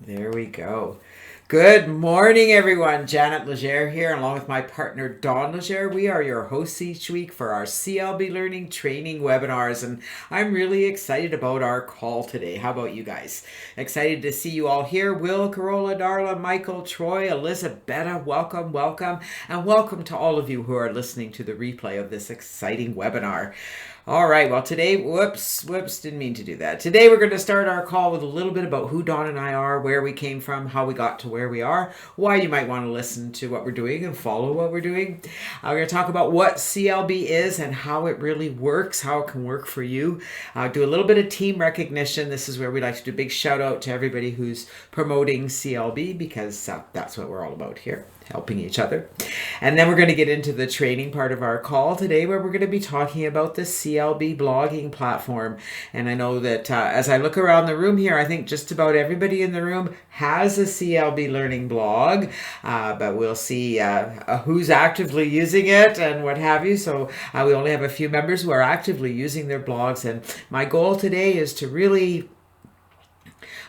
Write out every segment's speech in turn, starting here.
There we go. Good morning, everyone. Janet Legere here, along with my partner Dawn Legere. We are your hosts each week for our CLB Learning Training webinars, and I'm really excited about our call today. How about you guys? Excited to see you all here. Will, Carola, Darla, Michael, Troy, Elizabeth, welcome, and welcome to all of you who are listening to the replay of this exciting webinar. All right, well, today, whoops, didn't mean to do that. Today, we're going to start our call with a little bit about who Dawn and I are, where we came from, how we got to where we are, why you might want to listen to what we're doing and follow what we're doing. We're going to talk about what CLB is and how it really works, how it can work for you. Do a little bit of team recognition. This is where we like to do a big shout out to everybody who's promoting CLB because that's what we're all about here, helping each other. And then we're going to get into the training part of our call today, where we're going to be talking about the CLB Blogging Platform. And I know that as I look around the room here, I think just about everybody in the room has a CLB Learning blog, but we'll see who's actively using it and what have you. So we only have a few members who are actively using their blogs. And my goal today is to really,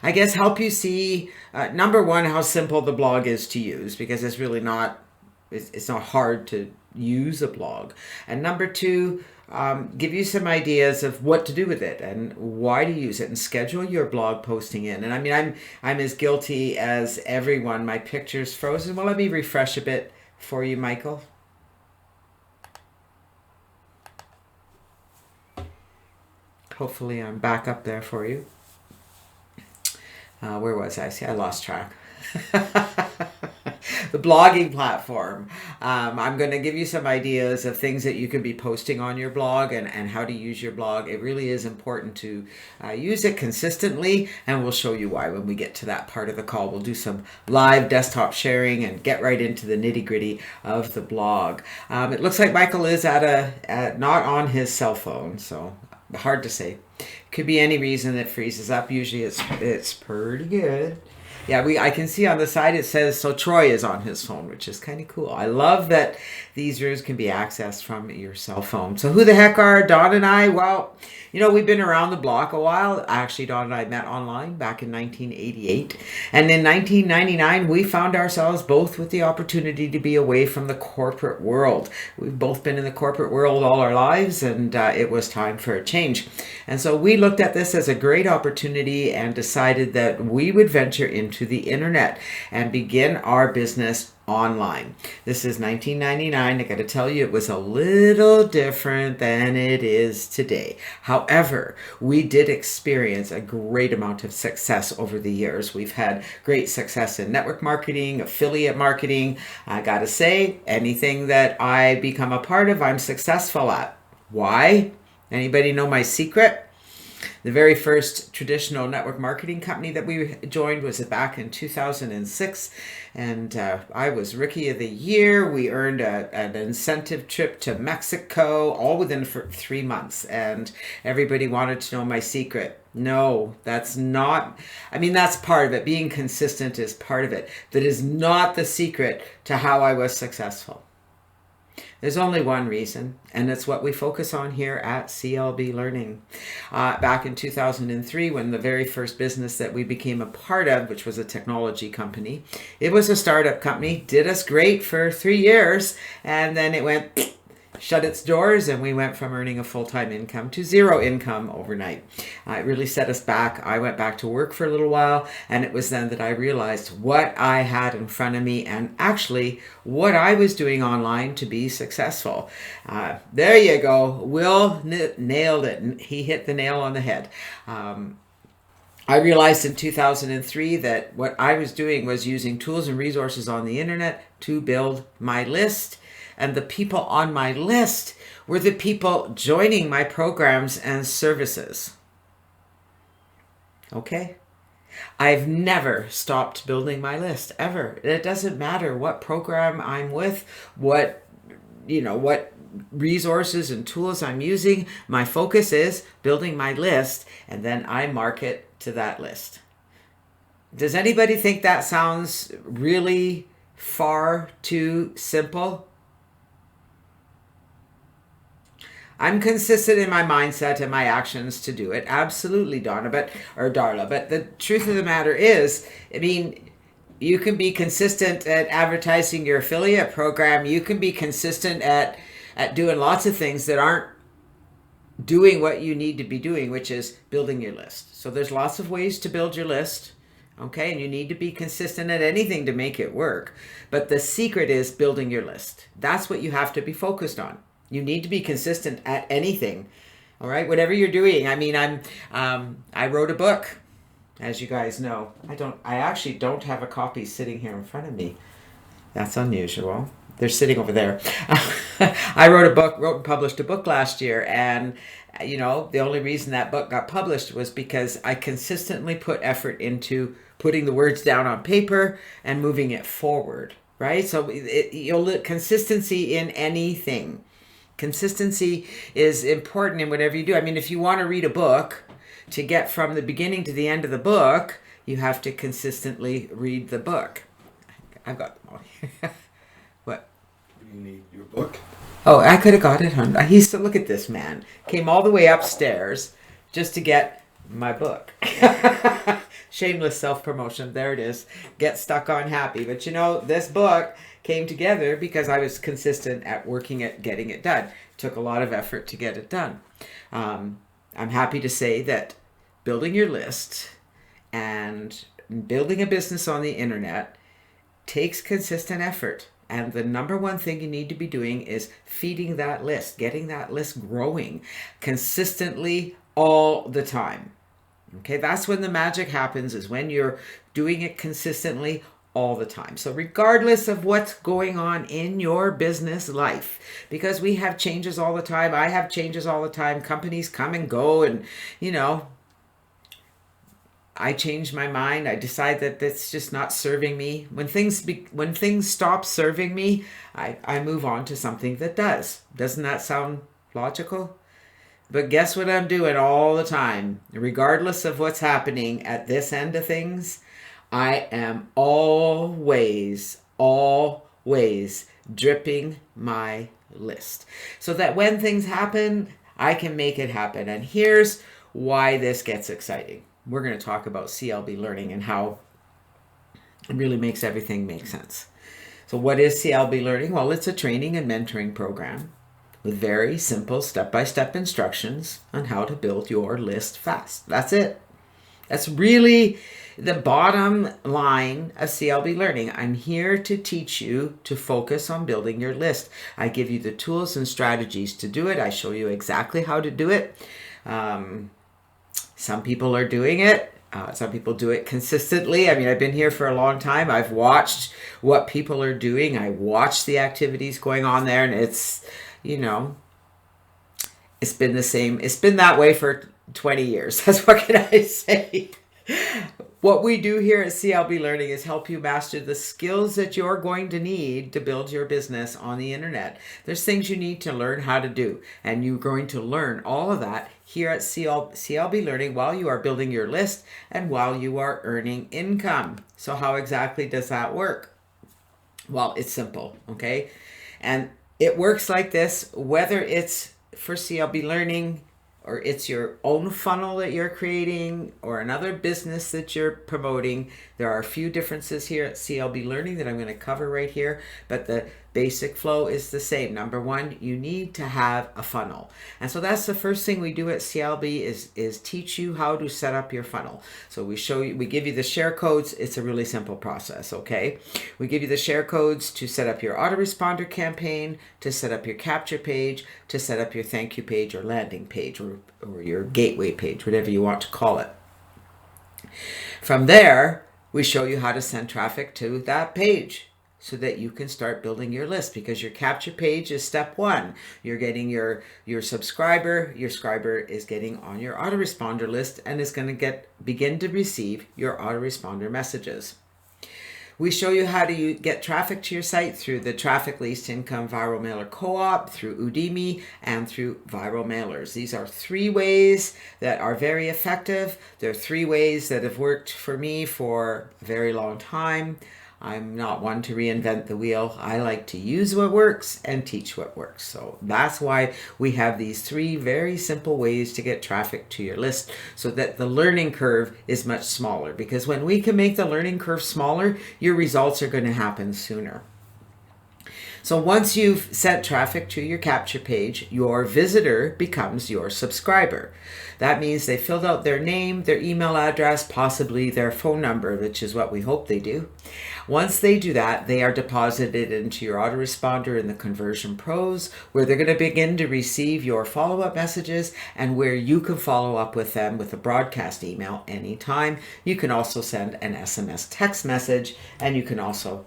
I guess, help you see, number one, how simple the blog is to use, because it's really not, it's not hard to use a blog. And number two, give you some ideas of what to do with it and why to use it, and schedule your blog posting in. And I mean, I'm as guilty as everyone. My picture's frozen. Well, let me refresh a bit for you, Michael. Hopefully I'm back up there for you. Where was I? See, I lost track. The blogging platform. I'm going to give you some ideas of things that you can be posting on your blog and how to use your blog. It really is important to use it consistently, and we'll show you why when we get to that part of the call. We'll do some live desktop sharing and get right into the nitty-gritty of the blog. It looks like Michael is not on his cell phone, so hard to say. Could be any reason that freezes up. Usually it's pretty good. Yeah, I can see on the side it says, so Troy is on his phone, which is kind of cool. I love that these rooms can be accessed from your cell phone. So who the heck are Dawn and I? Well, you know, we've been around the block a while. Actually, Dawn and I met online back in 1988. And in 1999, we found ourselves both with the opportunity to be away from the corporate world. We've both been in the corporate world all our lives, and it was time for a change. And so we looked at this as a great opportunity and decided that we would venture into the internet and begin our business online. This is 1999. I got to tell you, it was a little different than it is today. However, we did experience a great amount of success over the years. We've had great success in network marketing, affiliate marketing. I got to say, anything that I become a part of, I'm successful at. Why? Anybody know my secret? The very first traditional network marketing company that we joined was back in 2006, and I was Rookie of the Year. We earned an incentive trip to Mexico, all within 3 months, and everybody wanted to know my secret. No, that's not, I mean, that's part of it. Being consistent is part of it. That is not the secret to how I was successful. There's only one reason, and it's what we focus on here at CLB Learning. Back in 2003, when the very first business that we became a part of, which was a technology company, it was a startup company, did us great for 3 years, and then it went shut its doors, and we went from earning a full-time income to zero income overnight. It really set us back. I went back to work for a little while, and it was then that I realized what I had in front of me and actually what I was doing online to be successful. There you go. Will nailed it. He hit the nail on the head. I realized in 2003 that what I was doing was using tools and resources on the internet to build my list. And the people on my list were the people joining my programs and services. Okay? I've never stopped building my list, ever. It doesn't matter what program I'm with, what resources and tools I'm using. My focus is building my list, and then I market to that list. Does anybody think that sounds really far too simple? I'm consistent in my mindset and my actions to do it. Absolutely, Donna, or Darla. But the truth of the matter is, I mean, you can be consistent at advertising your affiliate program. You can be consistent at doing lots of things that aren't doing what you need to be doing, which is building your list. So there's lots of ways to build your list. Okay, and you need to be consistent at anything to make it work. But the secret is building your list. That's what you have to be focused on. You need to be consistent at anything. All right, whatever you're doing. I mean, I wrote a book, as you guys know. I actually don't have a copy sitting here in front of me. That's unusual. They're sitting over there. I wrote and published a book last year, and the only reason that book got published was because I consistently put effort into putting the words down on paper and moving it forward, right? So you'll look consistency in anything. Consistency is important in whatever you do. I mean, if you want to read a book, to get from the beginning to the end of the book, you have to consistently read the book. I've got them all here. What? You need your book? Oh, I could have got it, hon. I used to look at this man. Came all the way upstairs just to get my book. Shameless self-promotion. There it is. Get stuck on happy. But this book came together because I was consistent at working at getting it done. It took a lot of effort to get it done. I'm happy to say that building your list and building a business on the internet takes consistent effort. And the number one thing you need to be doing is feeding that list, getting that list growing consistently all the time. Okay, that's when the magic happens, is when you're doing it consistently all the time. So regardless of what's going on in your business life, because we have changes all the time, I have changes all the time, companies come and go, and I change my mind. I decide that that's just not serving me. When things stop serving me, I move on to something that does. Doesn't that sound logical? But guess what I'm doing all the time? Regardless of what's happening at this end of things, I am always dripping my list. So that when things happen, I can make it happen. And here's why this gets exciting. We're going to talk about CLB Learning and how it really makes everything make sense. So what is CLB Learning? Well, it's a training and mentoring program with very simple step-by-step instructions on how to build your list fast. That's it. That's really the bottom line of CLB Learning. I'm here to teach you to focus on building your list. I give you the tools and strategies to do it. I show you exactly how to do it. Some people are doing it. Some people do it consistently. I mean, I've been here for a long time. I've watched what people are doing. I watch the activities going on there, and it's been the same. It's been that way for 20 years. That's what can I say. What we do here at CLB Learning is help you master the skills that you're going to need to build your business on the internet. There's things you need to learn how to do, and you're going to learn all of that here at CLB Learning while you are building your list and while you are earning income. So how exactly does that work? Well, it's simple, okay? And it works like this, whether it's for CLB Learning, or it's your own funnel that you're creating, or another business that you're promoting. There are a few differences here at CLB Learning that I'm going to cover right here, but the basic flow is the same. Number one, you need to have a funnel. And so that's the first thing we do at CLB is teach you how to set up your funnel. So we give you the share codes. It's a really simple process, okay? We give you the share codes to set up your autoresponder campaign, to set up your capture page, to set up your thank you page or landing page or your gateway page, whatever you want to call it. From there, we show you how to send traffic to that page so that you can start building your list, because your capture page is step one. You're getting your subscriber. Your subscriber is getting on your autoresponder list and is going to begin to receive your autoresponder messages. We show you how to get traffic to your site through the Traffic Least Income Viral Mailer Co-op, through Udemy, and through viral mailers. These are 3 ways that are very effective. They're 3 ways that have worked for me for a very long time. I'm not one to reinvent the wheel. I like to use what works and teach what works. So that's why we have these 3 very simple ways to get traffic to your list, so that the learning curve is much smaller. Because when we can make the learning curve smaller, your results are going to happen sooner. So once you've sent traffic to your capture page, your visitor becomes your subscriber. That means they filled out their name, their email address, possibly their phone number, which is what we hope they do. Once they do that, they are deposited into your autoresponder in the Conversion Pros, where they're going to begin to receive your follow-up messages and where you can follow up with them with a broadcast email anytime. You can also send an SMS text message, and you can also,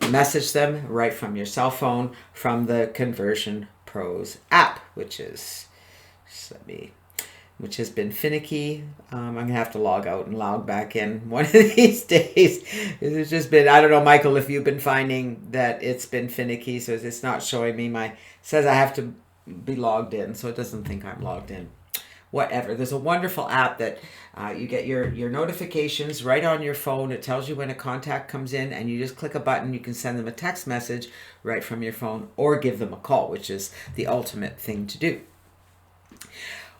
message them right from your cell phone from the Conversion Pros app, which has been finicky. I'm gonna have to log out and log back in one of these days. It's just been, I don't know, Michael, if you've been finding that it's been finicky, so it's not showing me says I have to be logged in, so it doesn't think I'm logged in. Whatever. There's a wonderful app that you get your notifications right on your phone. It tells you when a contact comes in, and you just click a button. You can send them a text message right from your phone or give them a call, which is the ultimate thing to do.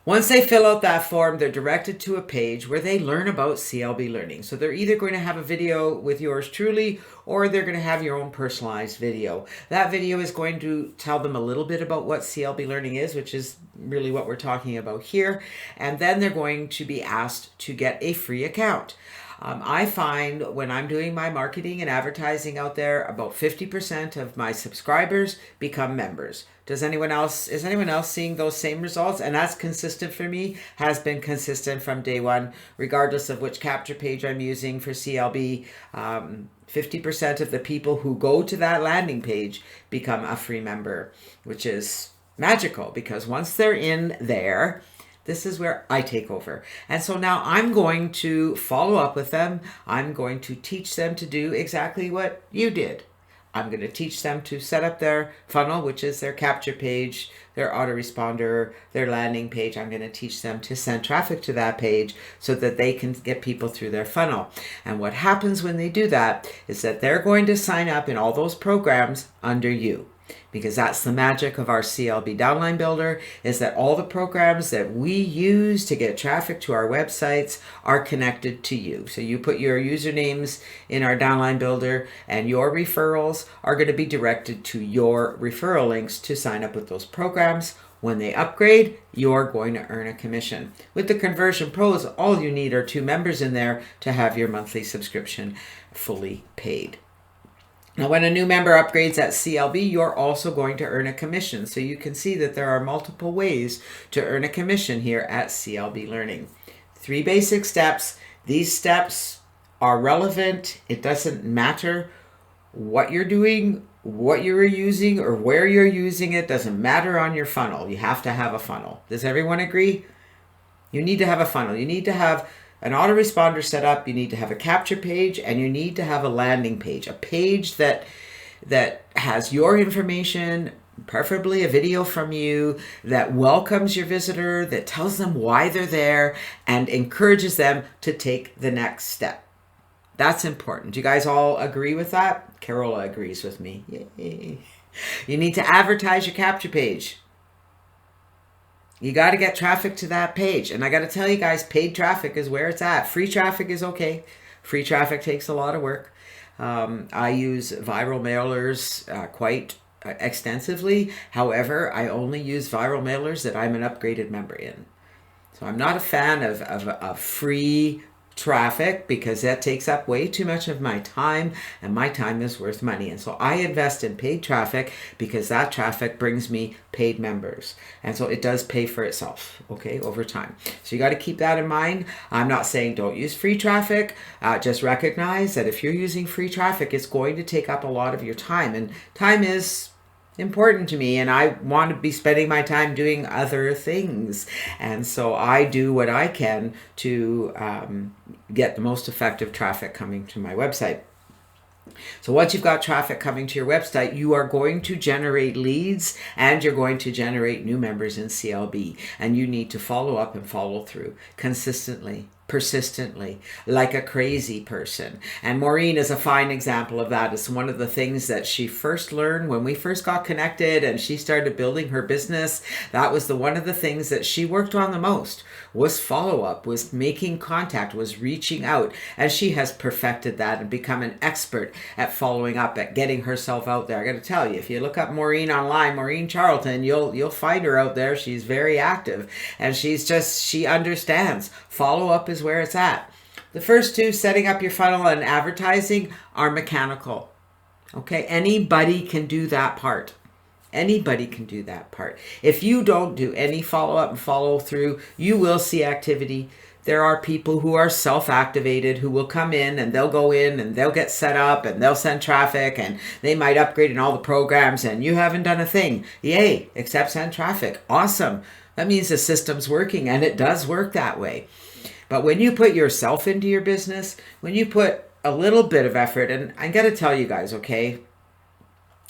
Once they fill out that form, they're directed to a page where they learn about CLB Learning. So they're either going to have a video with yours truly, or they're going to have your own personalized video. That video is going to tell them a little bit about what CLB Learning is, which is really what we're talking about here. And then they're going to be asked to get a free account. I find when I'm doing my marketing and advertising out there, about 50% of my subscribers become members. Is anyone else seeing those same results? And that's consistent for me, has been consistent from day one, regardless of which capture page I'm using for CLB. 50% of the people who go to that landing page become a free member, which is magical, because once they're in there, this is where I take over. And so now I'm going to follow up with them. I'm going to teach them to do exactly what you did. I'm going to teach them to set up their funnel, which is their capture page, their autoresponder, their landing page. I'm going to teach them to send traffic to that page so that they can get people through their funnel. And what happens when they do that is that they're going to sign up in all those programs under you. Because that's the magic of our CLB downline builder, is that all the programs that we use to get traffic to our websites are connected to you. So you put your usernames in our downline builder, and your referrals are going to be directed to your referral links to sign up with those programs. When they upgrade, you're going to earn a commission. With the Conversion Pros, all you need are 2 members in there to have your monthly subscription fully paid. Now, when a new member upgrades at CLB, you're also going to earn a commission. So you can see that there are multiple ways to earn a commission here at CLB Learning. 3 basic steps. These steps are relevant. It doesn't matter what you're doing, what you're using, or where you're using it. Doesn't matter on your funnel. You have to have a funnel. Does everyone agree? You need to have a funnel. You need to have an autoresponder set up, you need to have a capture page, and you need to have a landing page, a page that has your information, preferably a video from you, that welcomes your visitor, that tells them why they're there, and encourages them to take the next step. That's important. Do you guys all agree with that? Carola agrees with me. Yay. You need to advertise your capture page. You got to get traffic to that page. And I got to tell you guys, paid traffic is where it's at. Free traffic is okay. Free traffic takes a lot of work. I use viral mailers quite extensively. However, I only use viral mailers that I'm an upgraded member in. So I'm not a fan of free traffic, because that takes up way too much of my time, and my time is worth money. And so I invest in paid traffic because that traffic brings me paid members, and so it does pay for itself, okay, over time. So you got to keep that in mind. I'm not saying don't use free traffic. Just recognize that if you're using free traffic, it's going to take up a lot of your time, and time is important to me, and I want to be spending my time doing other things. And so I do what I can to get the most effective traffic coming to my website. So once you've got traffic coming to your website, you are going to generate leads, and you're going to generate new members in CLB. And you need to follow up and follow through consistently. persistently, like a crazy person. And Maureen is a fine example of that. It's one of the things that she first learned when we first got connected and she started building her business. That was one of the things that she worked on the most, was follow-up, was making contact, was reaching out. And she has perfected that and become an expert at following up, at getting herself out there. I got to tell you, if you look up Maureen online, Maureen Charlton, you'll find her out there. She's very active, and she understands follow-up is where it's at. The first two, setting up your funnel and advertising, are mechanical. Okay, anybody can do that part. Anybody can do that part. If you don't do any follow-up and follow-through, you will see activity. There are people who are self-activated who will come in and they'll go in and they'll get set up and they'll send traffic and they might upgrade in all the programs and you haven't done a thing. Yay, except send traffic. Awesome. That means the system's working, and it does work that way. But when you put yourself into your business, when you put a little bit of effort, and I got to tell you guys, okay,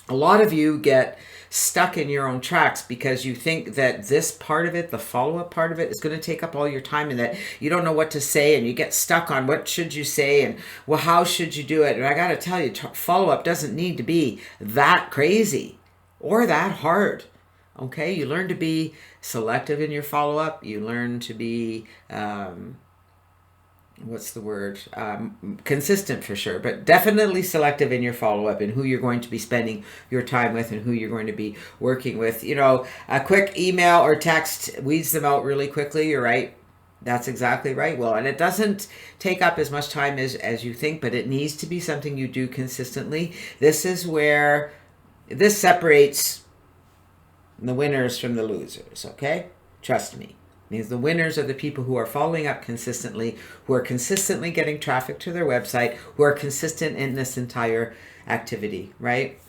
a lot of you get stuck in your own tracks because you think that this part of it, the follow-up part of it, is going to take up all your time and that you don't know what to say and you get stuck on what should you say and, well, how should you do it? And I got to tell you, follow-up doesn't need to be that crazy or that hard. Okay, you learn to be selective in your follow-up. You learn to be, consistent for sure, but definitely selective in your follow-up and who you're going to be spending your time with and who you're going to be working with. You know, a quick email or text weeds them out really quickly. You're right. That's exactly right, Will. And it doesn't take up as much time as you think, but it needs to be something you do consistently. This is where this separates the winners from the losers, okay? Trust me. Means the winners are the people who are following up consistently, who are consistently getting traffic to their website, who are consistent in this entire activity, right?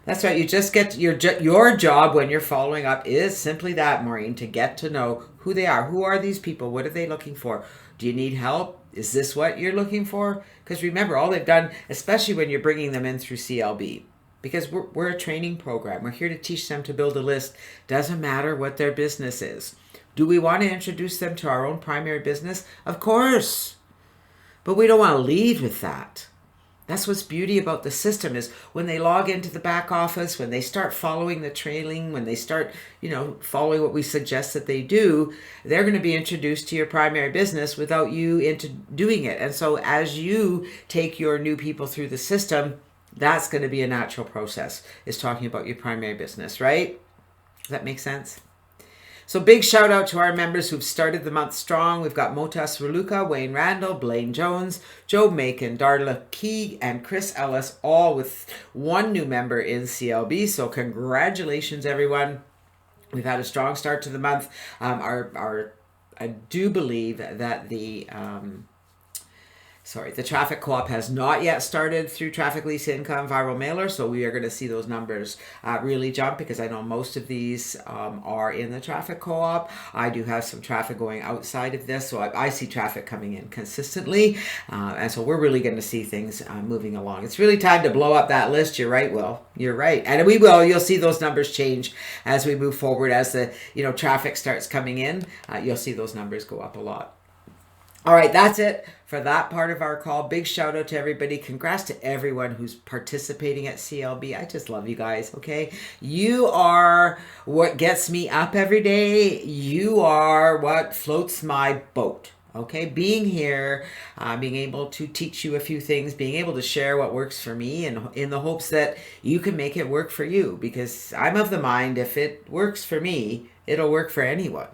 That's right. You just get your job when you're following up is simply that, Maureen, to get to know who they are. Who are these people? What are they looking for? Do you need help? Is this what you're looking for? Because remember, all they've done, especially when you're bringing them in through CLB, because we're a training program. We're here to teach them to build a list. Doesn't matter what their business is. Do we want to introduce them to our own primary business? Of course. But we don't want to lead with that. That's what's beauty about the system is when they log into the back office, when they start following the trailing, when they start, following what we suggest that they do, they're going to be introduced to your primary business without you into doing it. And so as you take your new people through the system, that's going to be a natural process, is talking about your primary business, right? Does that make sense? So big shout out to our members who've started the month strong. We've got Motas Raluca, Wayne Randall, Blaine Jones, Joe Macon, Darla Key, and Chris Ellis, all with one new member in CLB. So congratulations, everyone. We've had a strong start to the month. I do believe that the traffic co-op has not yet started through Traffic Lease Income Viral Mailer, so we are going to see those numbers really jump because I know most of these are in the traffic co-op. I do have some traffic going outside of this, so I see traffic coming in consistently, and so we're really going to see things moving along. It's really time to blow up that list. You're right, Will. You're right, and we will. You'll see those numbers change as we move forward. As the traffic starts coming in, you'll see those numbers go up a lot. All right, that's it for that part of our call. Big shout out to everybody. Congrats to everyone who's participating at CLB. I just love you guys, okay? You are what gets me up every day. You are what floats my boat, okay? Being here, being able to teach you a few things, being able to share what works for me, and in the hopes that you can make it work for you, because I'm of the mind if it works for me, it'll work for anyone.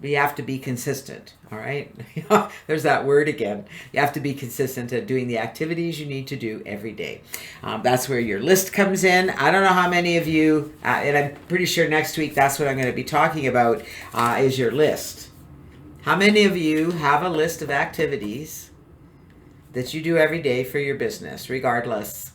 You have to be consistent, all right? There's that word again. You have to be consistent at doing the activities you need to do every day. That's where your list comes in. I don't know how many of you, and I'm pretty sure next week that's what I'm going to be talking about, is your list. How many of you have a list of activities that you do every day for your business, regardless?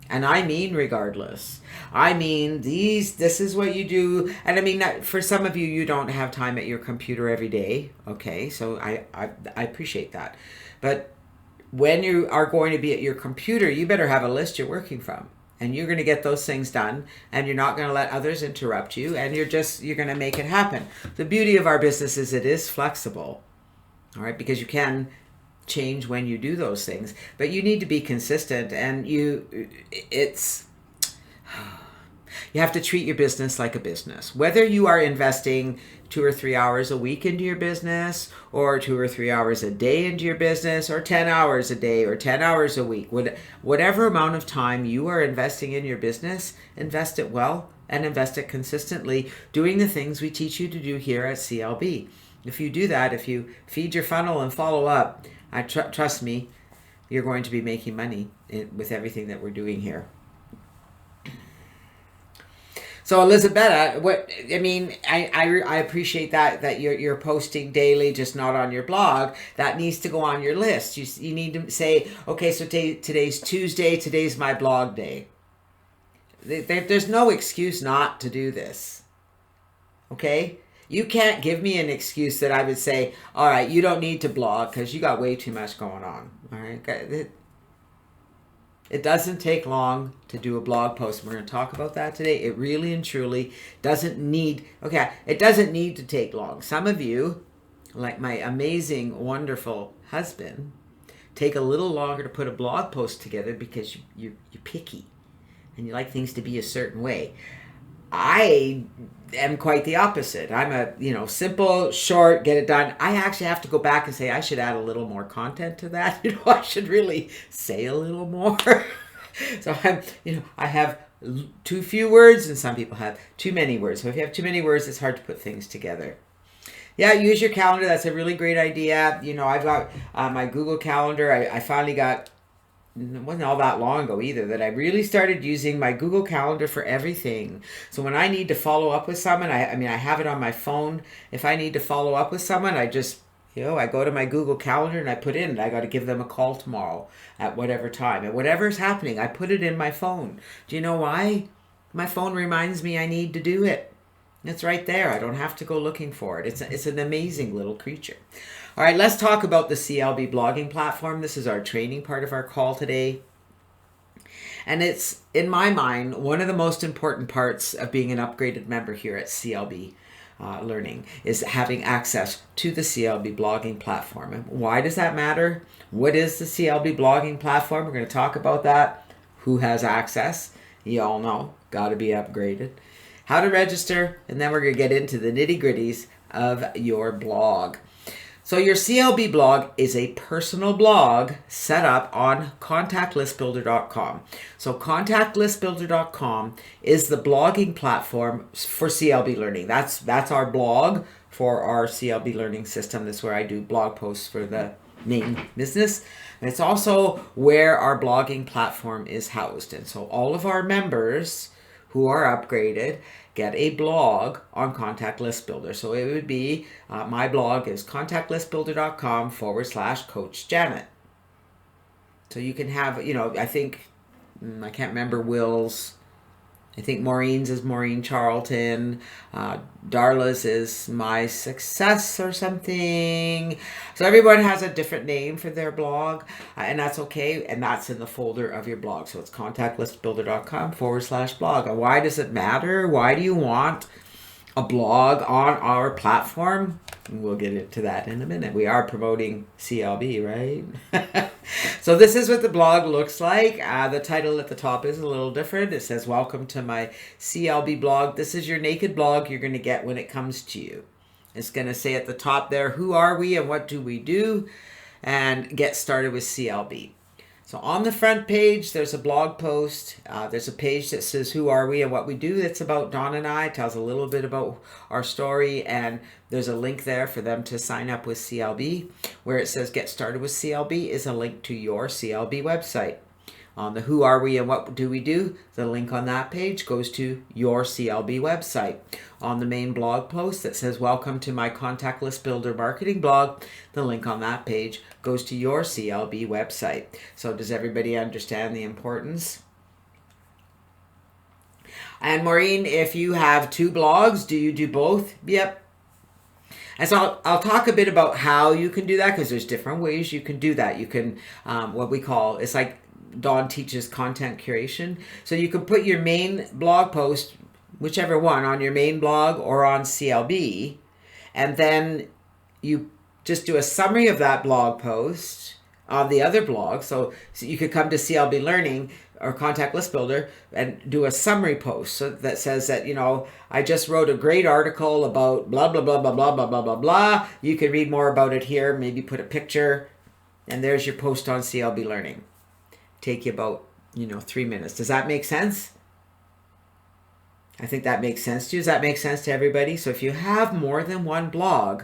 And I mean regardless. I mean, this is what you do. And I mean, for some of you, you don't have time at your computer every day. Okay, so I appreciate that. But when you are going to be at your computer, you better have a list you're working from. And you're going to get those things done. And you're not going to let others interrupt you. And you're going to make it happen. The beauty of our business is it is flexible. All right, because you can change when you do those things, but you need to be consistent, and it's you have to treat your business like a business. Whether you are investing 2 or 3 hours a week into your business, or 2 or 3 hours a day into your business, or 10 hours a day, or 10 hours a week, whatever amount of time you are investing in your business, invest it well and invest it consistently, doing the things we teach you to do here at CLB. If you do that, if you feed your funnel and follow up, trust me, you're going to be making money with everything that we're doing here. So Elizabeth, I appreciate that you're posting daily, just not on your blog. That needs to go on your list. You need to say, okay, so today's Tuesday. Today's my blog day. There's no excuse not to do this. Okay, you can't give me an excuse that I would say, all right, you don't need to blog because you got way too much going on. All right. It doesn't take long to do a blog post. We're going to talk about that today. It really and truly doesn't need, it doesn't need to take long. Some of you, like my amazing, wonderful husband, take a little longer to put a blog post together because you're picky and you like things to be a certain way. I am quite the opposite. I'm a, simple, short, get it done. I actually have to go back and say, I should add a little more content to that. I should really say a little more. So I have too few words, and some people have too many words. So if you have too many words, it's hard to put things together. Yeah, use your calendar. That's a really great idea. I've got my Google Calendar. I finally got, it wasn't all that long ago either, that I really started using my Google Calendar for everything. So when I need to follow up with someone, I have it on my phone. If I need to follow up with someone, I just, I go to my Google Calendar and I put in, I got to give them a call tomorrow at whatever time. And whatever's happening, I put it in my phone. Do you know why? My phone reminds me I need to do it. It's right there. I don't have to go looking for it. It's an amazing little creature. All right, let's talk about the CLB Blogging Platform. This is our training part of our call today. And it's, in my mind, one of the most important parts of being an upgraded member here at CLB Learning is having access to the CLB Blogging Platform. And why does that matter? What is the CLB Blogging Platform? We're going to talk about that. Who has access? You all know, got to be upgraded. How to register, and then we're going to get into the nitty-gritties of your blog. So your CLB blog is a personal blog set up on contactlistbuilder.com. So contactlistbuilder.com is the blogging platform for CLB Learning. That's our blog for our CLB Learning system. That's where I do blog posts for the main business. And it's also where our blogging platform is housed. And so all of our members who are upgraded get a blog on Contact List Builder. So it would be, my blog is contactlistbuilder.com/Coach Janet. So you can have, I think, I can't remember Will's, I think Maureen's is Maureen Charlton. Darla's is My Success or something. So everyone has a different name for their blog, and that's okay. And that's in the folder of your blog. So it's contactlistbuilder.com/blog. And why does it matter? Why do you want a blog on our platform? We'll get into that in a minute. We are promoting CLB, right? So this is what the blog looks like. The title at the top is a little different. It says, welcome to my CLB blog. This is your naked blog you're going to get when it comes to you. It's going to say at the top there, who are we and what do we do? And get started with CLB. So on the front page, there's a blog post. There's a page that says, who are we and what we do? That's about Dawn and I. It tells a little bit about our story. And there's a link there for them to sign up with CLB. Where it says, get started with CLB is a link to your CLB website. On the who are we and what do we do, the link on that page goes to your CLB website. On the main blog post that says, welcome to my Contact List Builder marketing blog, the link on that page goes to your CLB website. So does everybody understand the importance? And Maureen, if you have two blogs, do you do both? Yep. And so I'll talk a bit about how you can do that, because there's different ways you can do that. You can, what we call, it's like Dawn teaches content curation. So you can put your main blog post, whichever one, on your main blog or on CLB, and then you just do a summary of that blog post on the other blog. So you could come to CLB Learning or Contact List Builder and do a summary post so that says that, I just wrote a great article about blah, blah, blah, blah, blah, blah, blah, blah, blah. You can read more about it here. Maybe put a picture. And there's your post on CLB Learning. Take you about, 3 minutes. Does that make sense? I think that makes sense to you. Does that make sense to everybody? So if you have more than one blog,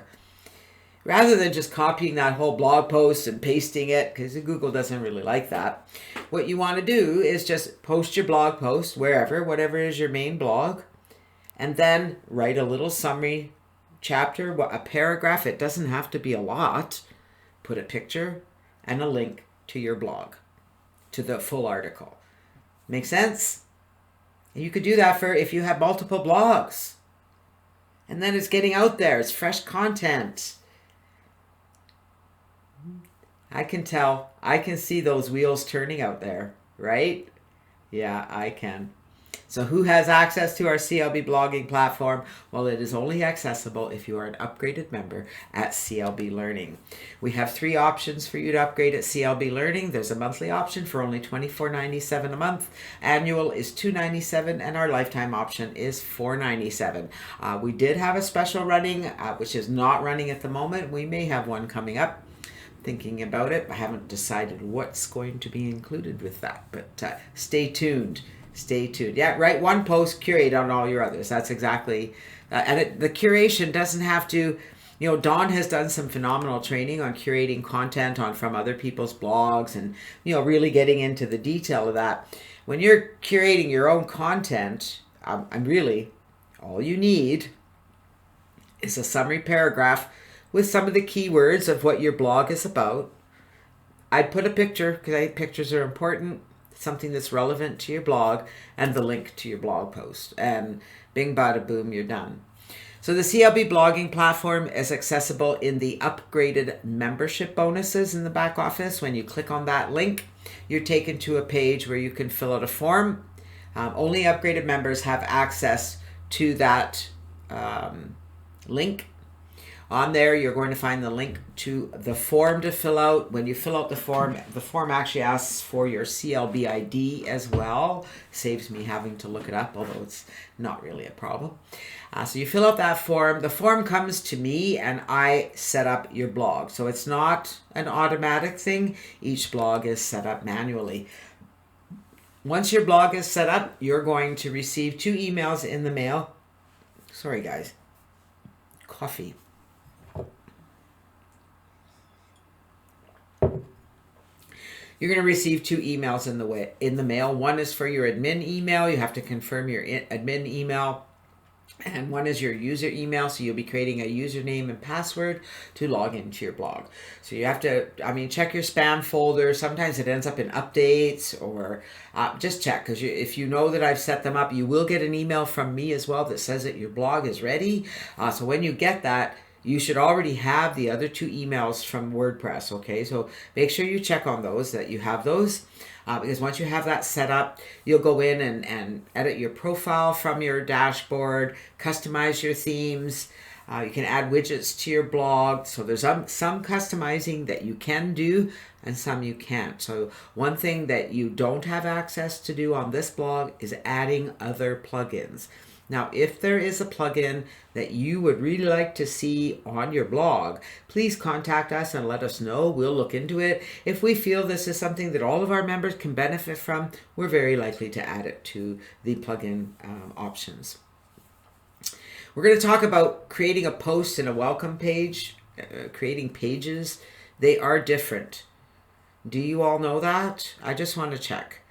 rather than just copying that whole blog post and pasting it, because Google doesn't really like that, what you want to do is just post your blog post wherever, whatever is your main blog, and then write a little summary chapter, a paragraph. It doesn't have to be a lot. Put a picture and a link to your blog, to the full article. Make sense? And you could do that for if you have multiple blogs. And then it's getting out there. It's fresh content. I can tell. I can see those wheels turning out there, right? Yeah, I can. So who has access to our CLB blogging platform? Well, it is only accessible if you are an upgraded member at CLB Learning. We have 3 options for you to upgrade at CLB Learning. There's a monthly option for only $24.97 a month. Annual is $297, and our lifetime option is $497. We did have a special running, which is not running at the moment. We may have one coming up. Thinking about it. I haven't decided what's going to be included with that, but stay tuned. Stay tuned. Yeah, write one post, curate on all your others. That's exactly, the curation doesn't have to, Dawn has done some phenomenal training on curating content from other people's blogs and, really getting into the detail of that. When you're curating your own content, all you need is a summary paragraph with some of the keywords of what your blog is about. I'd put a picture, because I think pictures are important, something that's relevant to your blog, and the link to your blog post. And bing, bada, boom, you're done. So the CLB blogging platform is accessible in the upgraded membership bonuses in the back office. When you click on that link, you're taken to a page where you can fill out a form. Only upgraded members have access to that link. On there, you're going to find the link to the form to fill out. When you fill out the form actually asks for your CLB ID as well. Saves me having to look it up, although it's not really a problem. So you fill out that form. The form comes to me, and I set up your blog. So it's not an automatic thing. Each blog is set up manually. Once your blog is set up, you're going to receive 2 emails in the mail. Sorry, guys. Coffee. You're going to receive 2 emails in the mail. One is for your admin email. You have to confirm your admin email. And one is your user email. So you'll be creating a username and password to log into your blog. So you have to, check your spam folder. Sometimes it ends up in updates, or just check. Because if you know that I've set them up, you will get an email from me as well that says that your blog is ready. So when you get that, you should already have the other 2 emails from WordPress, okay? So make sure you check on those, that you have those. Because once you have that set up, you'll go in and edit your profile from your dashboard, customize your themes. You can add widgets to your blog. So there's some customizing that you can do and some you can't. So one thing that you don't have access to do on this blog is adding other plugins. Now, if there is a plugin that you would really like to see on your blog, please contact us and let us know. We'll look into it. If we feel this is something that all of our members can benefit from, we're very likely to add it to the plugin options. We're going to talk about creating a post and a welcome page, creating pages. They are different. Do you all know that? I just want to check.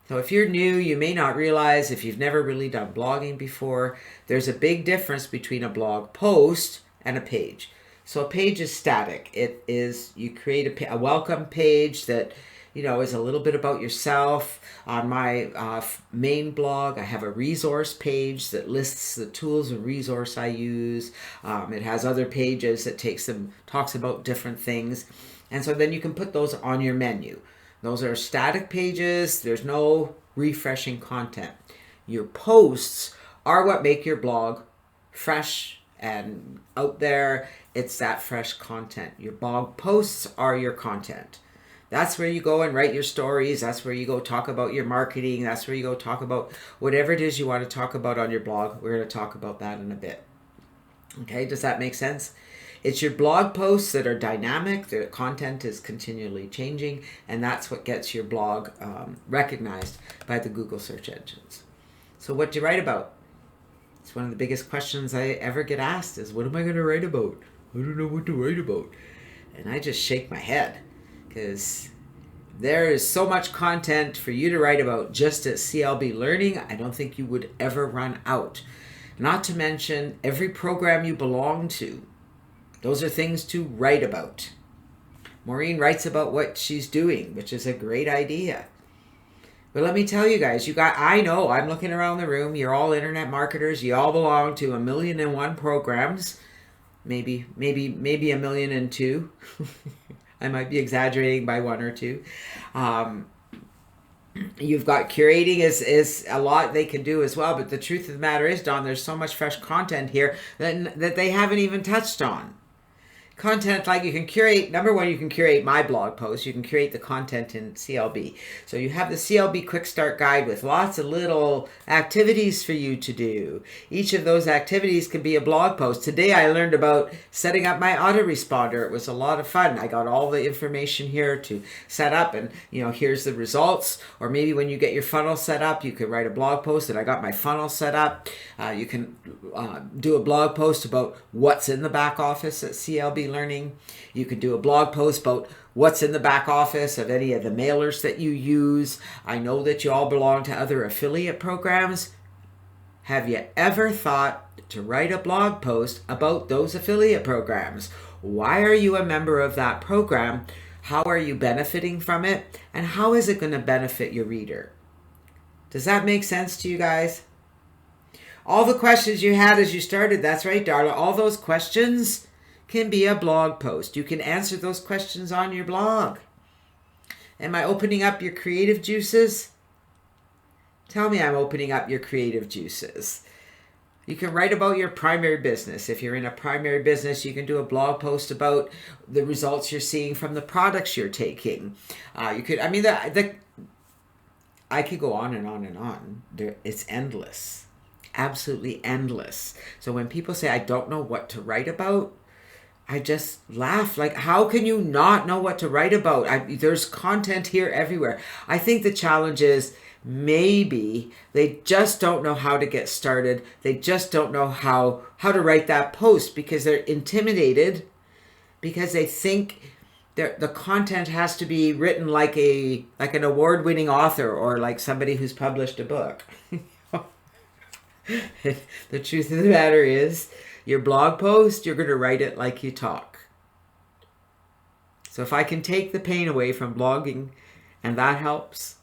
So if you're new, you may not realize, if you've never really done blogging before, there's a big difference between a blog post and a page. So a page is static. It is, you create a welcome page that, is a little bit about yourself. On my main blog, I have a resource page that lists the tools and resource I use. It has other pages that talks about different things. And so then you can put those on your menu. Those are static pages. There's no refreshing content. Your posts are what make your blog fresh and out there, it's that fresh content. Your blog posts are your content. That's where you go and write your stories. That's where you go talk about your marketing. That's where you go talk about whatever it is you want to talk about on your blog. We're going to talk about that in a bit. Okay, does that make sense? It's your blog posts that are dynamic. The content is continually changing, and that's what gets your blog recognized by the Google search engines. So what do you write about? It's one of the biggest questions I ever get asked is, what am I going to write about? I don't know what to write about. And I just shake my head because there is so much content for you to write about just at CLB Learning. I don't think you would ever run out. Not to mention every program you belong to. Those are things to write about. Maureen writes about what she's doing, which is a great idea. But let me tell you guys, I know, I'm looking around the room, you're all internet marketers, you all belong to 1,000,001 programs, maybe 1,000,002. I might be exaggerating by one or two. You've got curating is a lot they can do as well, but the truth of the matter is, Don, there's so much fresh content here that they haven't even touched on. Content like you can curate, number one, you can curate my blog posts. You can curate the content in CLB. So you have the CLB Quick Start Guide with lots of little activities for you to do. Each of those activities can be a blog post. Today I learned about setting up my autoresponder. It was a lot of fun. I got all the information here to set up, and here's the results. Or maybe when you get your funnel set up, you could write a blog post that I got my funnel set up. You can do a blog post about what's in the back office at CLB Learning. You could do a blog post about what's in the back office of any of the mailers that you use. I know that you all belong to other affiliate programs. Have you ever thought to write a blog post about those affiliate programs? Why are you a member of that program? How are you benefiting from it? And how is it going to benefit your reader? Does that make sense to you guys? All the questions you had as you started, that's right, Darla, all those questions can be a blog post. You can answer those questions on your blog. Am I opening up your creative juices? Tell me I'm opening up your creative juices. You can write about your primary business. If you're in a primary business, you can do a blog post about the results you're seeing from the products you're taking. I could go on and on and on. It's endless. Absolutely endless. So when people say, I don't know what to write about, I just laugh. Like, how can you not know what to write about? There's content here everywhere. I think the challenge is maybe they just don't know how to get started. They just don't know how to write that post because they're intimidated, because they think the content has to be written like an award-winning author or like somebody who's published a book. The truth of the matter is, your blog post, you're going to write it like you talk. So if I can take the pain away from blogging and that helps,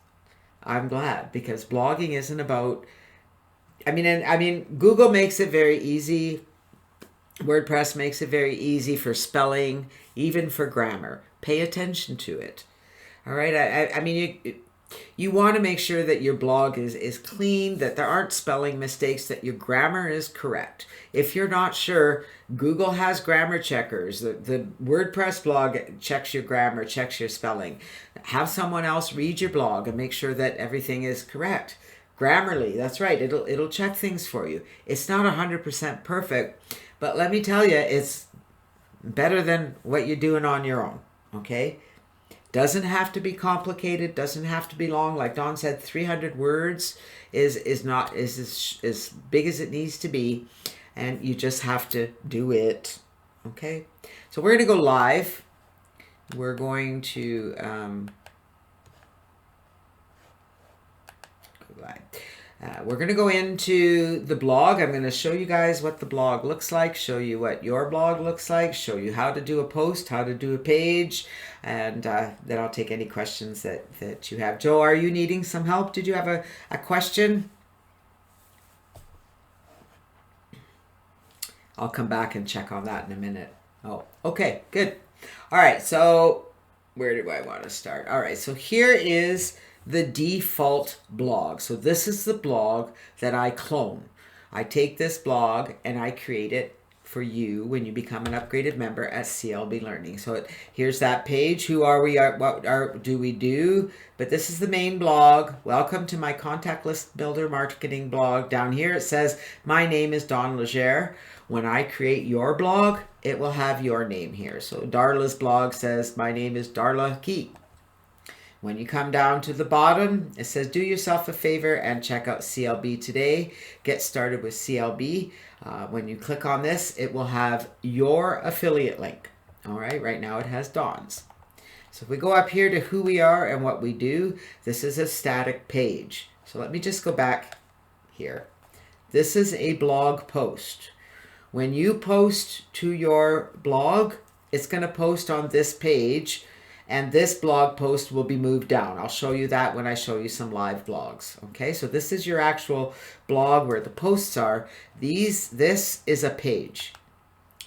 I'm glad, because blogging isn't about, Google makes it very easy. WordPress makes it very easy for spelling, even for grammar. Pay attention to it. All right. You want to make sure that your blog is clean, that there aren't spelling mistakes, that your grammar is correct. If you're not sure, Google has grammar checkers. The WordPress blog checks your grammar, checks your spelling. Have someone else read your blog and make sure that everything is correct. Grammarly, that's right. It'll check things for you. It's not 100% perfect, but let me tell you, it's better than what you're doing on your own. Okay? Doesn't have to be complicated, doesn't have to be long. Like Dawn said, 300 words is as big as it needs to be, and you just have to do it. Okay? So we're going to go live. We're going to go live. We're going to go into the blog. I'm going to show you guys what the blog looks like, show you what your blog looks like, show you how to do a post, how to do a page, and then I'll take any questions that you have. Joe, are you needing some help? Did you have a question? I'll come back and check on that in a minute. Oh, okay, good. All right, so where do I want to start? All right, so here is the default blog. So this is the blog that I clone. I take this blog and I create it for you when you become an upgraded member at CLB Learning. So here's that page. Who are we? What do we do? But this is the main blog. Welcome to my contact list builder marketing blog. Down here it says, my name is Dawn Legere. When I create your blog, it will have your name here. So Darla's blog says, my name is Darla Key. When you come down to the bottom, it says, do yourself a favor and check out CLB today. Get started with CLB. When you click on this, it will have your affiliate link. All right now it has Dawn's. So if we go up here to who we are and what we do, this is a static page. So let me just go back here. This is a blog post. When you post to your blog, it's going to post on this page. And this blog post will be moved down. I'll show you that when I show you some live blogs. Okay, so this is your actual blog where the posts are. This is a page.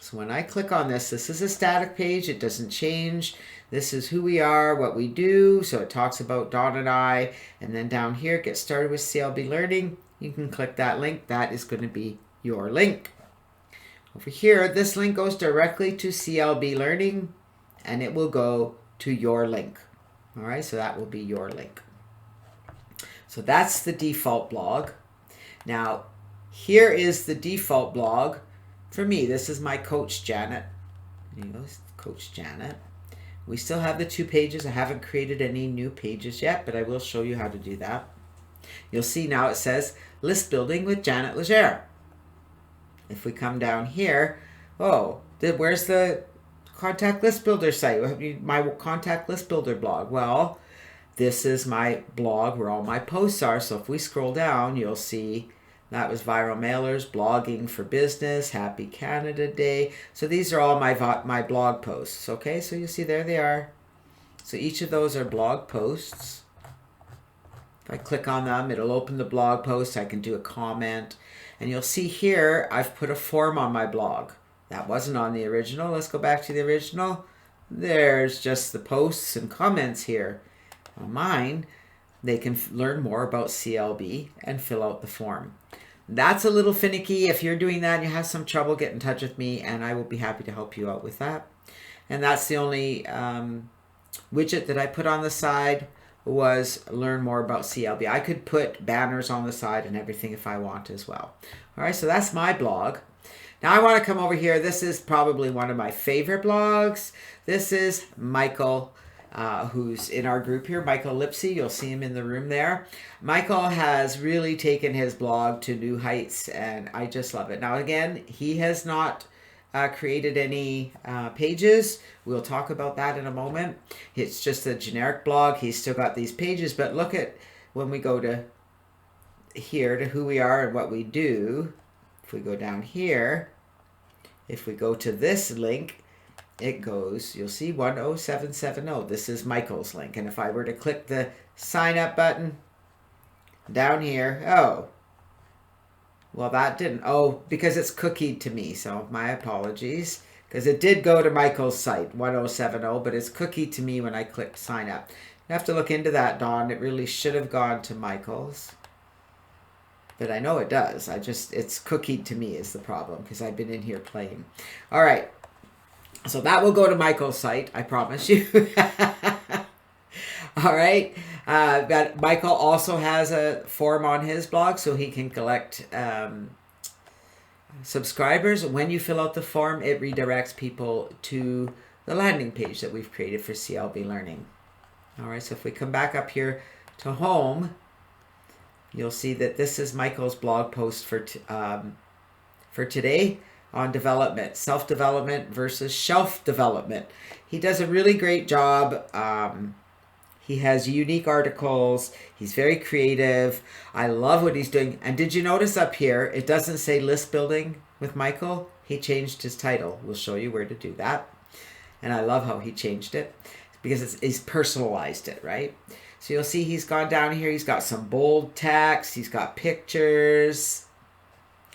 So when I click on this is a static page. It doesn't change. This is who we are, what we do. So it talks about Dawn and I. And then down here, get started with CLB Learning. You can click that link. That is going to be your link. Over here, this link goes directly to CLB Learning. And it will go to your link. All right, so that will be your link. So that's the default blog. Now, here is the default blog for me. This is my Coach Janet. Coach Janet. We still have the 2 pages. I haven't created any new pages yet, but I will show you how to do that. You'll see now it says List Building with Janet Legere. If we come down here, where's the contact list builder site, my contact list builder blog? Well, this is my blog where all my posts are. So if we scroll down, you'll see that was viral mailers, blogging for business, happy Canada Day. So these are all my blog posts. Okay, so you see there they are. So each of those are blog posts. If I click on them, it'll open the blog post. I can do a comment, and you'll see here I've put a form on my blog. That wasn't on the original. Let's go back to the original. There's just the posts and comments here. On mine, they can learn more about CLB and fill out the form. That's a little finicky. If you're doing that and you have some trouble, get in touch with me and I will be happy to help you out with that. And that's the only widget that I put on the side was learn more about CLB. I could put banners on the side and everything if I want as well. All right, so that's my blog. Now I want to come over here. This is probably one of my favorite blogs. This is Michael, who's in our group here, Michael Lipsy. You'll see him in the room there. Michael has really taken his blog to new heights, and I just love it. Now again, he has not created any pages. We'll talk about that in a moment. It's just a generic blog. He's still got these pages, but look at when we go to here to who we are and what we do. If we go down here, if we go to this link, it goes, you'll see 10770. This is Michael's link. And if I were to click the sign up button down here, well, that didn't, because it's cookied to me. So my apologies, because it did go to Michael's site, 1070, but it's cookied to me when I clicked sign up. You have to look into that, Dawn. It really should have gone to Michael's. But I know it does. It's cookied to me is the problem because I've been in here playing. All right. So that will go to Michael's site. I promise you. All right. But Michael also has a form on his blog so he can collect subscribers. When you fill out the form, it redirects people to the landing page that we've created for CLB Learning. All right. So if we come back up here to home, you'll see that this is Michael's blog post for today on development, self-development versus shelf development. He does a really great job. He has unique articles. He's very creative. I love what he's doing. And did you notice up here, it doesn't say list building with Michael. He changed his title. We'll show you where to do that. And I love how he changed it because he's personalized it, right? So you'll see he's gone down here. He's got some bold text. He's got pictures.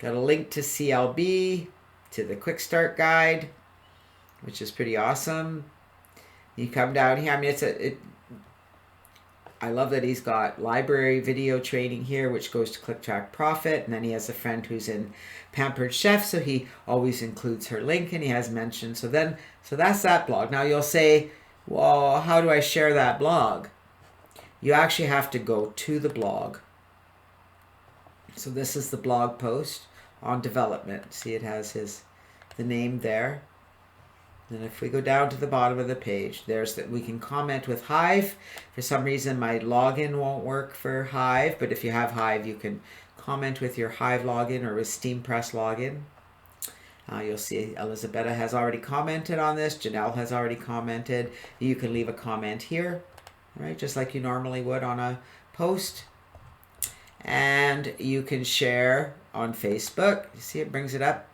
Got a link to CLB, to the quick start guide, which is pretty awesome. You come down here. I mean, I love that he's got library video training here, which goes to Click Track Profit. And then he has a friend who's in Pampered Chef, so he always includes her link, and he has mentioned. So that's that blog. Now you'll say, well, how do I share that blog? You actually have to go to the blog. So this is the blog post on development. See, it has the name there. And if we go down to the bottom of the page, there's that we can comment with Hive. For some reason, my login won't work for Hive, but if you have Hive, you can comment with your Hive login or with SteamPress login. You'll see Elisabetta has already commented on this. Janelle has already commented. You can leave a comment here, right? Just like you normally would on a post. And you can share on Facebook. You see it brings it up.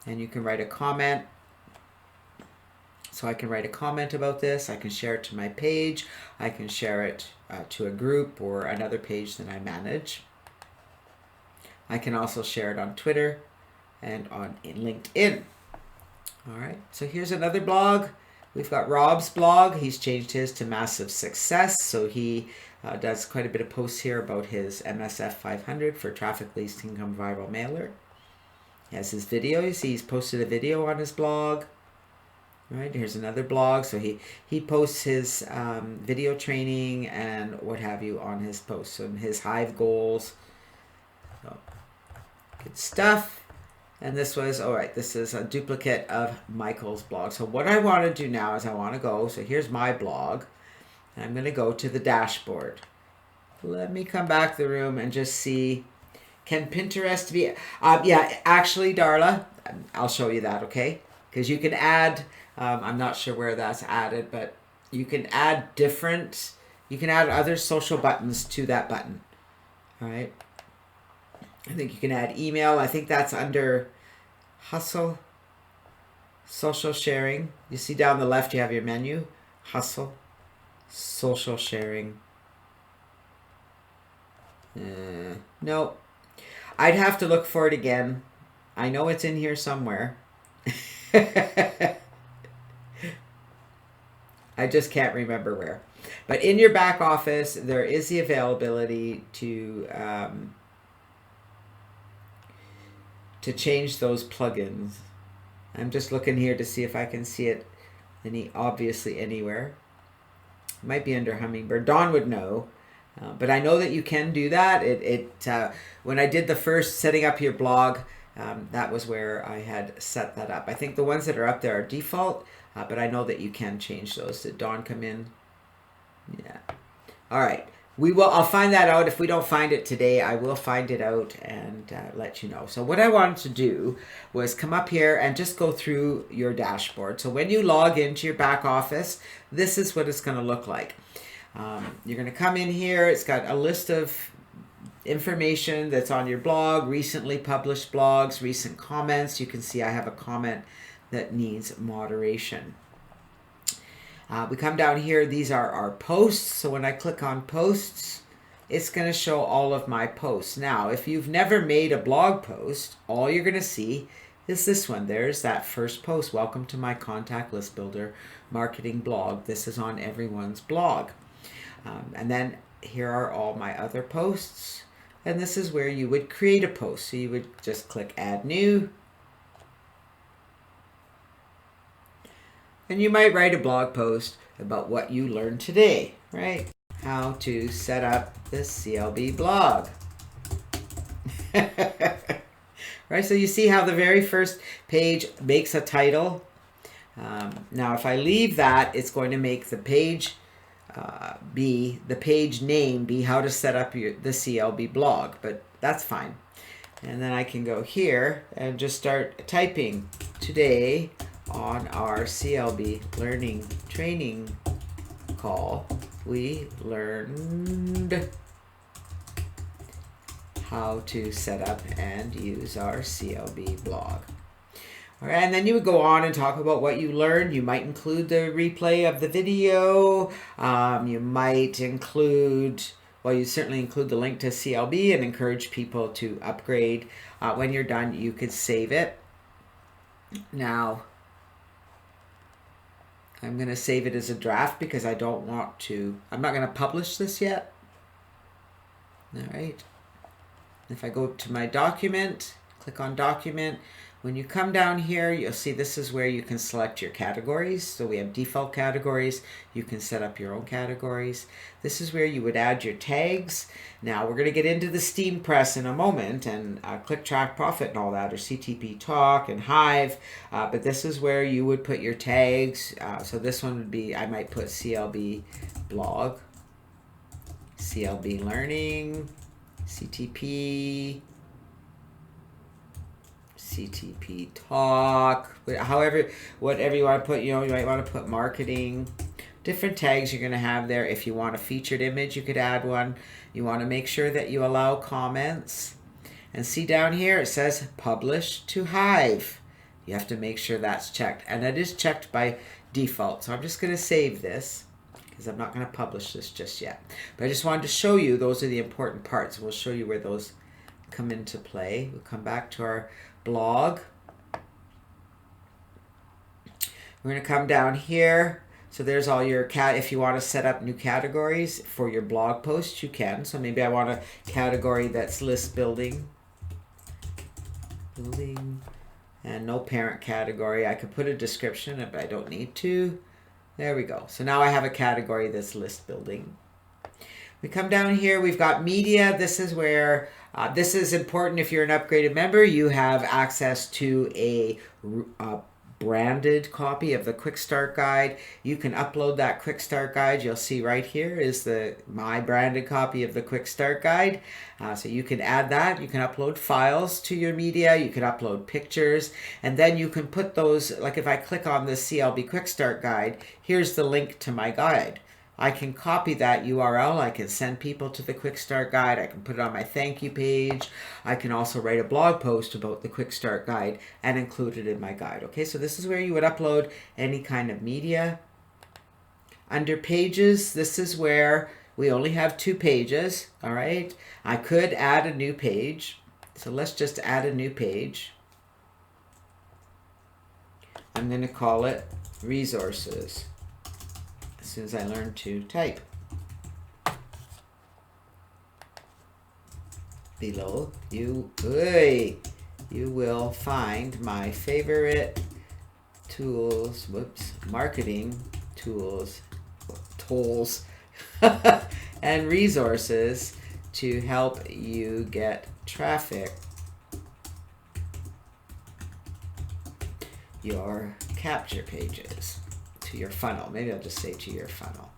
And you can write a comment. So I can write a comment about this. I can share it to my page. I can share it to a group or another page that I manage. I can also share it on Twitter and on LinkedIn. All right, so here's another blog. We've got Rob's blog. He's changed his to Massive Success. So he does quite a bit of posts here about his MSF 500 for Traffic Least Income Viral Mailer. He has his video. You see he's posted a video on his blog. Right, here's another blog. So he posts his video training and what have you on his posts. So his Hive goals. So, good stuff. And this was, all right, this is a duplicate of Michael's blog. So what I want to do now is I want to go, so here's my blog. And I'm going to go to the dashboard. Let me come back to the room and just see, can Pinterest be, yeah, actually, Darla, I'll show you that, okay? Because you can add, I'm not sure where that's added, but you can add other social buttons to that button, all right? I think you can add email. I think that's under Hustle, social sharing. You see down the left, you have your menu, Hustle, social sharing. No, I'd have to look for it again. I know it's in here somewhere. I just can't remember where. But in your back office, there is the availability to change those plugins. I'm just looking here to see if I can see it obviously anywhere. It might be under Hummingbird. Dawn would know. But I know that you can do that. When I did the first setting up your blog, that was where I had set that up. I think the ones that are up there are default, but I know that you can change those. Did Dawn come in? Yeah. All right. I'll find that out. If we don't find it today, I will find it out and let you know. So what I wanted to do was come up here and just go through your dashboard. So when you log into your back office, this is what it's going to look like. You're going to come in here. It's got a list of information that's on your blog, recently published blogs, recent comments. You can see I have a comment that needs moderation. We come down here. These are our posts. So when I click on posts, it's going to show all of my posts. Now, if you've never made a blog post, all you're going to see is this one. There's that first post. Welcome to my Contact List Builder marketing blog. This is on everyone's blog. And then here are all my other posts. And this is where you would create a post. So you would just click Add New. And you might write a blog post about what you learned today, right? How to set up the CLB blog. Right, so you see how the very first page makes a title. Now, if I leave that, it's going to make the page the page name be how to set up the CLB blog, but that's fine. And then I can go here and just start typing today on our CLB learning training call. We learned how to set up and use our CLB blog. All right, and then you would go on and talk about what you learned. You might include the replay of the video. You might include, well, you certainly include the link to CLB and encourage people to upgrade. When you're done, you could save it. Now, I'm going to save it as a draft because I don't want to, I'm not going to publish this yet. All right. If I go to my document, click on document, when you come down here, you'll see this is where you can select your categories. So we have default categories. You can set up your own categories. This is where you would add your tags. Now we're going to get into the Steam Press in a moment and Click Track Profit and all that, or CTP Talk and Hive. But this is where you would put your tags. So this one would be, I might put CLB Blog, CLB Learning, CTP, CTP Talk, however, whatever you want to put, you know, you might want to put marketing, different tags you're going to have there. If you want a featured image, you could add one. You want to make sure that you allow comments. And see down here, it says publish to Hive. You have to make sure that's checked. And that is checked by default. So I'm just going to save this because I'm not going to publish this just yet. But I just wanted to show you those are the important parts. We'll show you where those come into play. We'll come back to our blog. We're going to come down here. So there's all your if you want to set up new categories for your blog posts, you can. So maybe I want a category that's list building. And no parent category. I could put a description if I don't need to. There we go. So now I have a category that's list building. We come down here, we've got media. This is where, this is important if you're an upgraded member. You have access to a branded copy of the Quick Start Guide. You can upload that Quick Start Guide. You'll see right here is my branded copy of the Quick Start Guide. So you can add that. You can upload files to your media. You can upload pictures. And then you can put those, like if I click on this CLB Quick Start Guide, here's the link to my guide. I can copy that URL. I can send people to the Quick Start Guide. I can put it on my thank you page. I can also write a blog post about the Quick Start Guide and include it in my guide. Okay, so this is where you would upload any kind of media. Under pages, this is where we only have 2 pages. All right, I could add a new page. So let's just add a new page. I'm going to call it resources. As soon as I learn to type. Below you will find my favorite tools, marketing tools and resources to help you get traffic your capture pages. To your funnel. Maybe I'll just say to your funnel.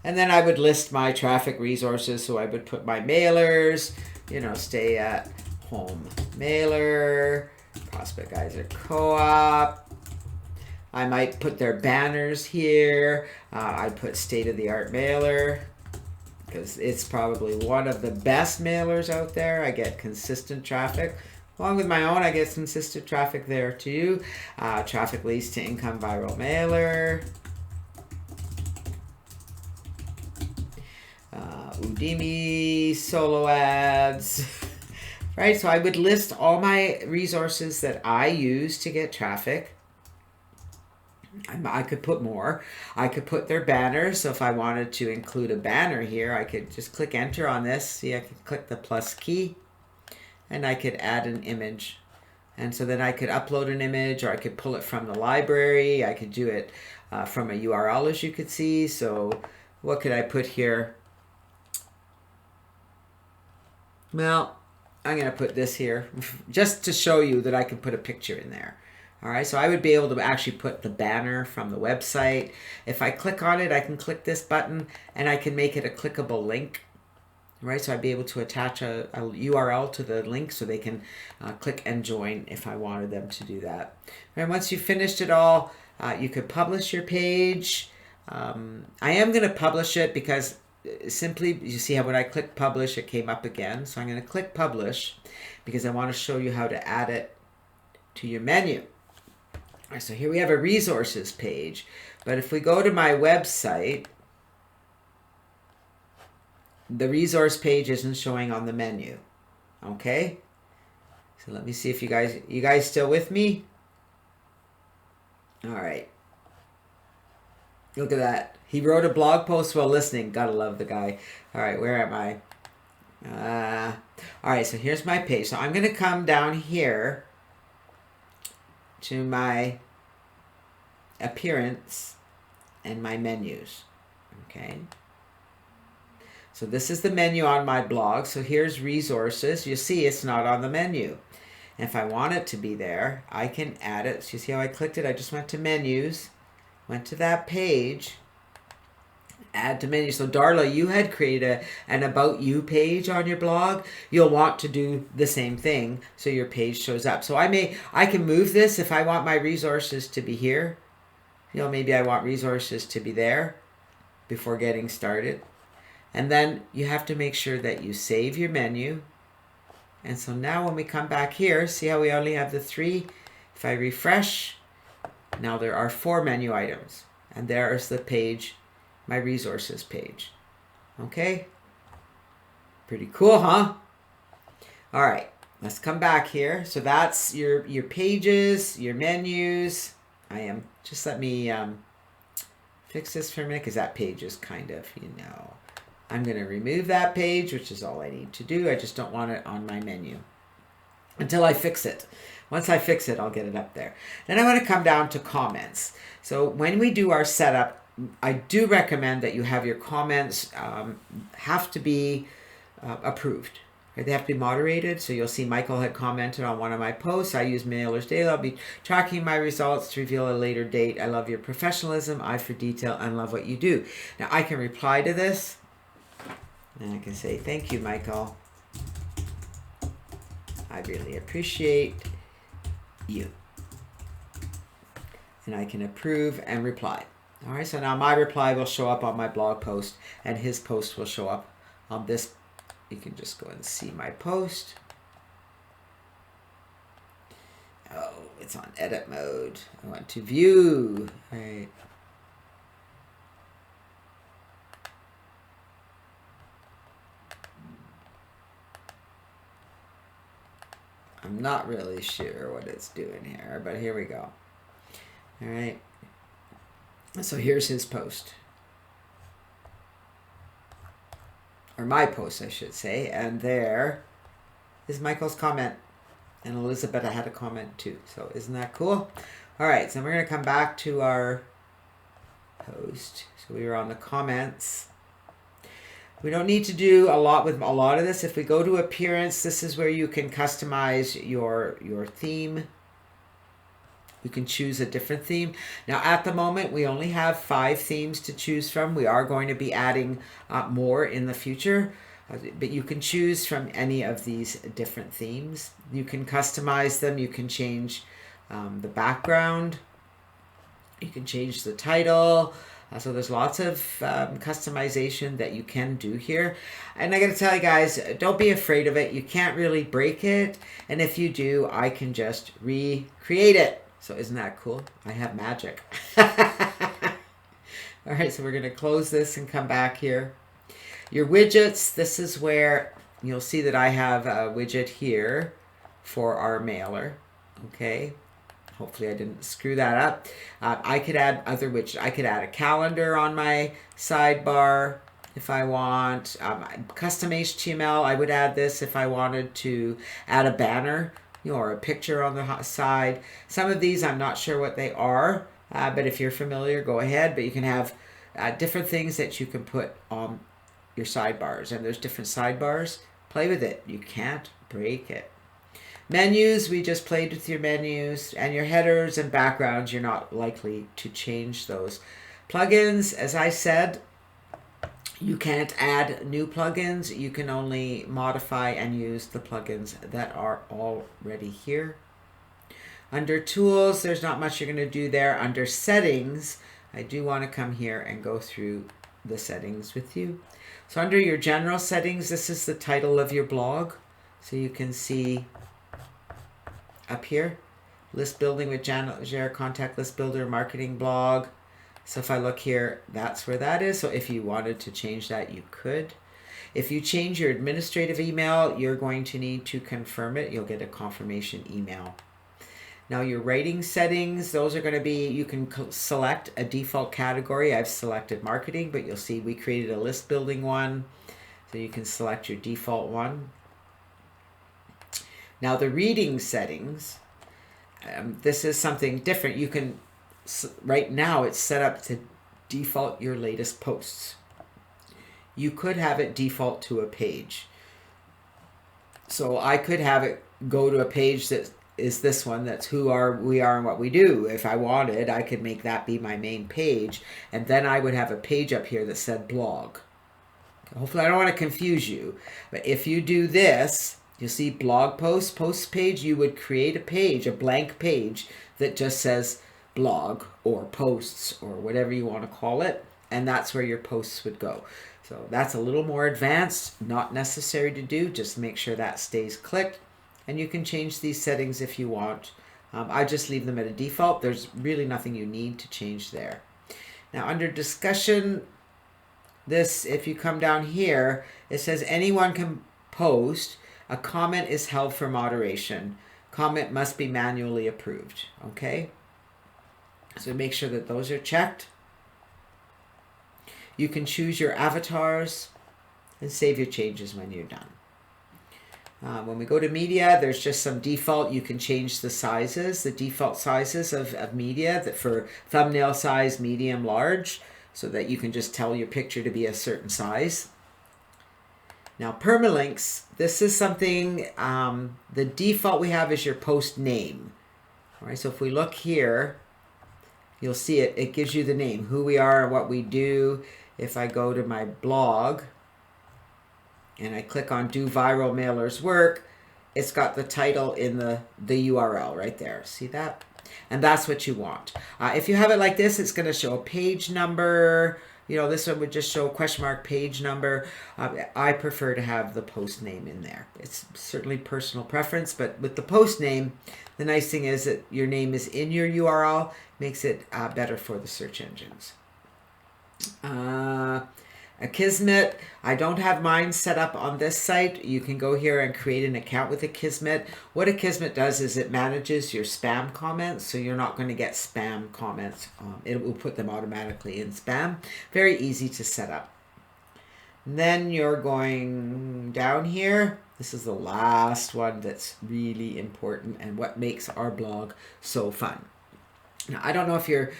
And then I would list my traffic resources. So I would put my mailers, you know, stay at home mailer, Prospect Geyser Co-op. I might put their banners here. I put state-of-the-art mailer because it's probably one of the best mailers out there. I get consistent traffic. Along with my own, I get consistent traffic there too. Traffic leads to income viral mailer. Udemy, solo ads. Right, so I would list all my resources that I use to get traffic. I could put more. I could put their banners. So if I wanted to include a banner here, I could just click enter on this. See, I could click the plus key. And I could add an image. And so then I could upload an image, or I could pull it from the library. I could do it from a URL, as you could see. So what could I put here? Well, I'm going to put this here just to show you that I can put a picture in there. All right, so I would be able to actually put the banner from the website. If I click on it, I can click this button and I can make it a clickable link. Right, so I'd be able to attach a URL to the link so they can click and join if I wanted them to do that. And once you've finished it all, you could publish your page. I am going to publish it because simply, you see how when I click publish, it came up again. So I'm going to click publish because I want to show you how to add it to your menu. All right, so here we have a resources page. But if we go to my website, the resource page isn't showing on the menu. Okay? So let me see if you guys still with me? All right. Look at that. He wrote a blog post while listening. Gotta love the guy. All right, where am I? All right, so here's my page. So I'm going to come down here to my appearance and my menus. Okay. So this is the menu on my blog. So here's resources. You see it's not on the menu. And if I want it to be there, I can add it. So you see how I clicked it? I just went to menus, went to that page, add to menu. So Darla, you had created an About You page on your blog. You'll want to do the same thing so your page shows up. So I can move this if I want my resources to be here. You know, maybe I want resources to be there before getting started. And then you have to make sure that you save your menu. And so now when we come back here, see how we only have the 3? If I refresh, now there are 4 menu items. And there's the page, my resources page. Okay? Pretty cool, huh? All right, let's come back here. So that's your pages, your menus. Just let me fix this for a minute because that page is kind of, I'm going to remove that page, which is all I need to do. I just don't want it on my menu until I fix it. Once I fix it, I'll get it up there. Then I want to come down to comments. So when we do our setup, I do recommend that you have your comments have to be approved. They have to be moderated. So you'll see Michael had commented on one of my posts. I use Mailers Daily. I'll be tracking my results to reveal a later date. I love your professionalism, eye for detail, and love what you do. Now I can reply to this. And I can say, thank you, Michael. I really appreciate you. And I can approve and reply. All right, so now my reply will show up on my blog post and his post will show up on this. You can just go and see my post. Oh, it's on edit mode. I want to view. All right. I'm not really sure what it's doing here, but here we go. All right. So here's his post. Or my post, I should say. And there is Michael's comment. And Elizabeth had a comment too. So isn't that cool? All right, so we're going to come back to our post. So we were on the comments. We don't need to do a lot with a lot of this. If we go to appearance, this is where you can customize your theme. You can choose a different theme. Now at the moment, we only have 5 themes to choose from. We are going to be adding more in the future, but you can choose from any of these different themes. You can customize them. You can change the background. You can change the title. So there's lots of customization that you can do here. And I got to tell you guys, don't be afraid of it. You can't really break it. And if you do, I can just recreate it. So isn't that cool? I have magic. All right, so we're going to close this and come back here. Your widgets, this is where you'll see that I have a widget here for our mailer. Okay. Hopefully I didn't screw that up. I could add other widgets. I could add a calendar on my sidebar if I want. Custom HTML, I would add this if I wanted to add a banner, or a picture on the side. Some of these I'm not sure what they are, but if you're familiar, go ahead. But you can have different things that you can put on your sidebars. And there's different sidebars. Play with it. You can't break it. Menus, we just played with your menus, and your headers and backgrounds, you're not likely to change those. Plugins, as I said, you can't add new plugins. You can only modify and use the plugins that are already here. Under tools, there's not much you're going to do there. Under settings, I do want to come here and go through the settings with you. So under your general settings, this is the title of your blog. So you can see up here, list building with Legere, contact list builder, marketing blog. So if I look here, that's where that is. So if you wanted to change that, you could. If you change your administrative email, you're going to need to confirm it. You'll get a confirmation email. Now your writing settings, those are going to be, you can select a default category. I've selected marketing, but you'll see we created a list building one. So you can select your default one. Now the reading settings, this is something different. You can, right now it's set up to default your latest posts. You could have it default to a page. So I could have it go to a page that is this one, that's who we are and what we do. If I wanted, I could make that be my main page, and then I would have a page up here that said blog. Hopefully I don't want to confuse you, but if you do this, you'll see blog posts page. You would create a page, a blank page that just says blog or posts or whatever you want to call it, and that's where your posts would go. So that's a little more advanced, not necessary to do. Just make sure that stays clicked, and you can change these settings if you want. I just leave them at a default. There's really nothing you need to change there. Now under discussion, this, if you come down here, it says anyone can post. A comment is held for moderation. Comment must be manually approved. Okay? So make sure that those are checked. You can choose your avatars and save your changes when you're done. When we go to media, there's just some default. You can change the sizes, the default sizes of media, that for thumbnail size, medium, large, so that you can just tell your picture to be a certain size. Now permalinks, this is something, the default we have is your post name. All right, so if we look here, you'll see it gives you the name, who we are and what we do. If I go to my blog and I click on do viral mailers work, it's got the title in the URL right there. See that? And that's what you want. If you have it like this, it's going to show a page number. You know, this one would just show question mark page number. I prefer to have the post name in there. It's certainly personal preference, but with the post name, the nice thing is that your name is in your URL, makes it better for the search engines. A Kismet, I don't have mine set up on this site. You can go here and create an account with a Kismet. What a Kismet does is it manages your spam comments, so you're not going to get spam comments. It will put them automatically in spam. Very easy to set up. And then you're going down here. This is the last one that's really important and what makes our blog so fun. Now, I don't know if you're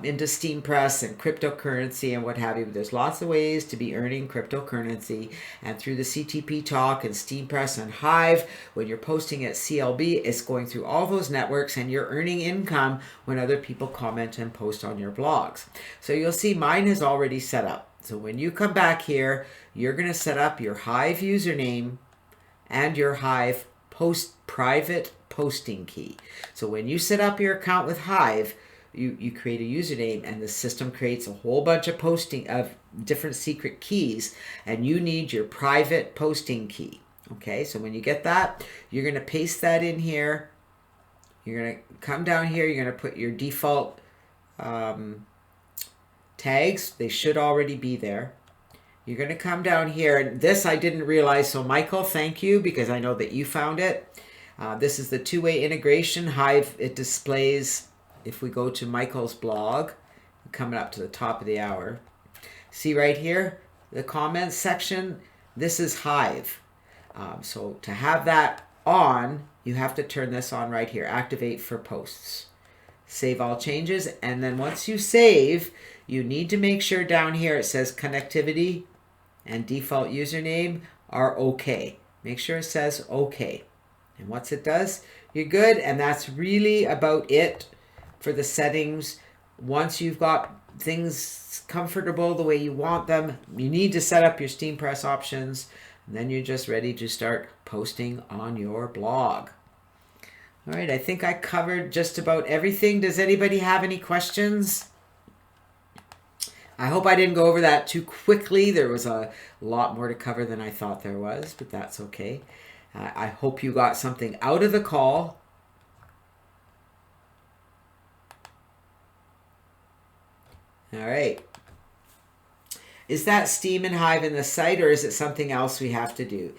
into SteamPress and cryptocurrency and what have you, but there's lots of ways to be earning cryptocurrency. And through the CTP Talk and SteamPress and Hive, when you're posting at CLB, it's going through all those networks and you're earning income when other people comment and post on your blogs. So you'll see mine is already set up. So when you come back here, you're going to set up your Hive username and your Hive private posting key. So when you set up your account with Hive, you create a username and the system creates a whole bunch of different secret keys, and you need your private posting key. Okay, so when you get that, you're going to paste that in here. You're going to come down here, you're going to put your default tags. They should already be there. You're going to come down here, and this I didn't realize, so Michael, thank you, because I know that you found it. This is the two-way integration. Hive, it displays, if we go to Michael's blog, coming up to the top of the hour, see right here, the comments section, this is Hive. So to have that on, you have to turn this on right here, activate for posts. Save all changes, and then once you save, you need to make sure down here it says connectivity and default username are okay. Make sure it says okay. And once it does, you're good. And that's really about it for the settings. Once you've got things comfortable the way you want them, you need to set up your SteamPress options. And then you're just ready to start posting on your blog. All right, I think I covered just about everything. Does anybody have any questions? I hope I didn't go over that too quickly. There was a lot more to cover than I thought there was, but that's okay. I hope you got something out of the call. All right. Is that Steam and Hive in the site, or is it something else we have to do?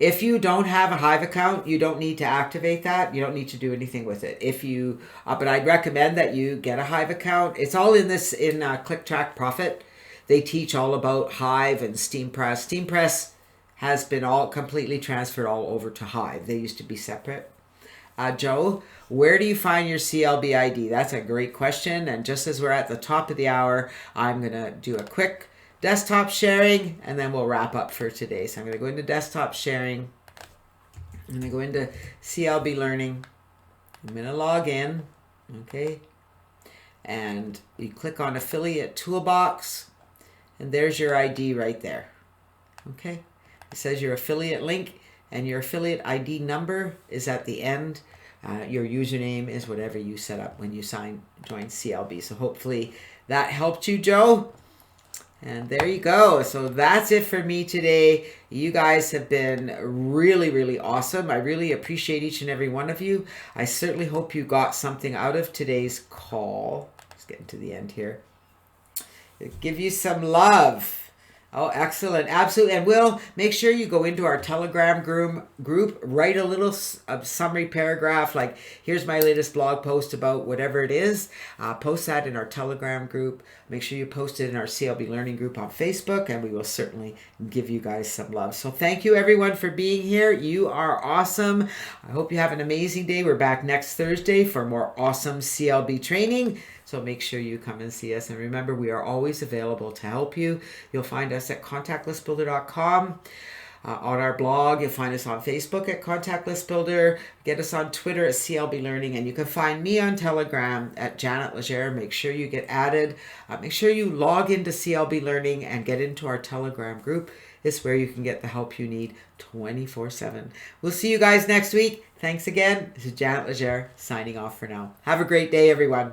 If you don't have a Hive account, you don't need to activate that. You don't need to do anything with it. If you, but I'd recommend that you get a Hive account. It's all in this in Click Track Profit. They teach all about Hive and SteamPress. SteamPress has been all completely transferred all over to Hive. They used to be separate. Joe, where do you find your CLB ID? That's a great question. And just as we're at the top of the hour, I'm going to do a quick desktop sharing and then we'll wrap up for today. So I'm going to go into desktop sharing. I'm going to go into CLB Learning. I'm going to log in. Okay. And you click on Affiliate Toolbox. And there's your ID right there. Okay. It says your affiliate link. And your affiliate ID number is at the end. Your username is whatever you set up when you join CLB. So hopefully that helped you, Joe. And there you go. So that's it for me today. You guys have been really, really awesome. I really appreciate each and every one of you. I certainly hope you got something out of today's call. Let's get into the end here. Give you some love. Oh, excellent. Absolutely. And Will, make sure you go into our Telegram group, write a little summary paragraph like, here's my latest blog post about whatever it is. Post that in our Telegram group. Make sure you post it in our CLB Learning group on Facebook, and we will certainly give you guys some love. So thank you, everyone, for being here. You are awesome. I hope you have an amazing day. We're back next Thursday for more awesome CLB training. So make sure you come and see us. And remember, we are always available to help you. You'll find us at contactlistbuilder.com. On our blog, you'll find us on Facebook at Contact List Builder. Get us on Twitter at CLB Learning. And you can find me on Telegram at Janet Legere. Make sure you get added. Make sure you log into CLB Learning and get into our Telegram group. It's where you can get the help you need 24/7. We'll see you guys next week. Thanks again. This is Janet Legere signing off for now. Have a great day, everyone.